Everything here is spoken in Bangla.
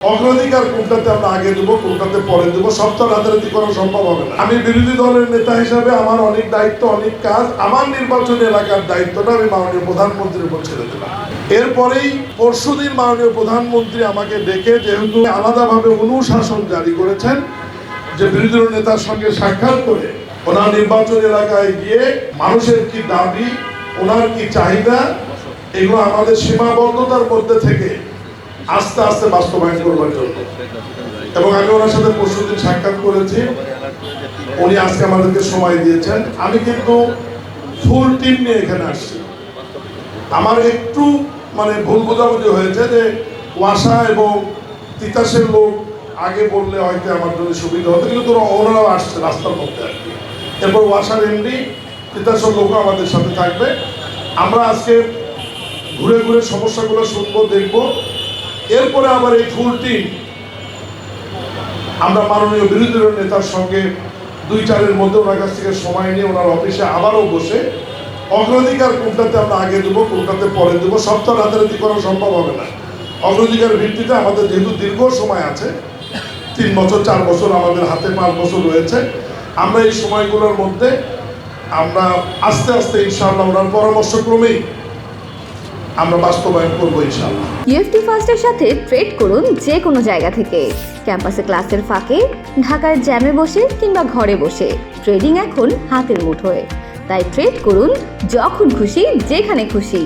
অগ্রাধিকার কোনটাতে আমরা আগে দেবো, কোনটাতে পরে দেবো, সব তো রাতারাতি করা সম্ভব হবে না। আমি বিরোধী দলের নেতা হিসাবে আমার অনেক দায়িত্ব, অনেক কাজ, আমার নির্বাচনী এলাকার দায়িত্বটা আমি মাননীয় প্রধানমন্ত্রীর উপর ছেড়ে দিলাম। এরপরেই পরশুদিন মাননীয় প্রধানমন্ত্রী আমাকে ডেকে, যেহেতু আলাদাভাবে অনুশাসন জারি করেছেন যে বিরোধী দলের নেতার সঙ্গে সাক্ষাৎ করে ওনার নির্বাচনী এলাকায় গিয়ে মানুষের কি দাবি, ওনার কি চাহিদা, এগুলো আমাদের সীমাবদ্ধতার মধ্যে থেকে আস্তে আস্তে বাস্তবায়ন করবার জন্য। এবং আমি ওনার সাথে পরশুদিন সাক্ষাৎ করেছি, উনি আজকে আমাদেরকে সময় দিয়েছেন। আমি কিন্তু ফুল টিম নিয়ে এখানে আসছি। আমার একটু ভুল বোঝাবুঝি হয়েছে যে ওয়াসা এবং তিতাসের লোক আগে বললে হয়তো আমার জন্য সুবিধা হতো, কিন্তু ওনারাও আসছে রাস্তার মধ্যে আর কি। এরপর ওয়াসার এমডি, তিতাসের লোকও আমাদের সাথে থাকবে। আমরা আজকে ঘুরে ঘুরে সমস্যাগুলো শুনবো, দেখবো। এরপরে আবার এই ফুল টিম আমরা মাননীয় বিরোধী দলের নেতার সঙ্গে 2-4-এর মধ্যে ওনার কাছ থেকে সময় নিয়ে ওনার অফিসে আবারও বসে অগ্রাধিকার কোনটাতে আমরা আগে দেবো, কোনটাতে পরে দেবো, সব তো রাতারাতি করা সম্ভব হবে না। অগ্রাধিকার ভিত্তিতে আমাদের যেহেতু দীর্ঘ সময় আছে, 3 বছর 4 বছর আমাদের হাতে, 5 বছর রয়েছে, আমরা এই সময়গুলোর মধ্যে আমরা আস্তে আস্তে ইনশাআল্লাহ ওনার পরামর্শক্রমেই আমরা বাস্তবায়ন করবো ইনশাআল্লাহ। ইএফটি ফার্স্টের সাথে ট্রেড করুন যে কোনো জায়গা থেকে, ক্যাম্পাসে ক্লাসের ফাঁকে, ঢাকার জ্যামে বসে কিংবা ঘরে বসে। ট্রেডিং এখন হাতের মুঠোয়, তাই ট্রেড করুন যখন খুশি, যেখানে খুশি।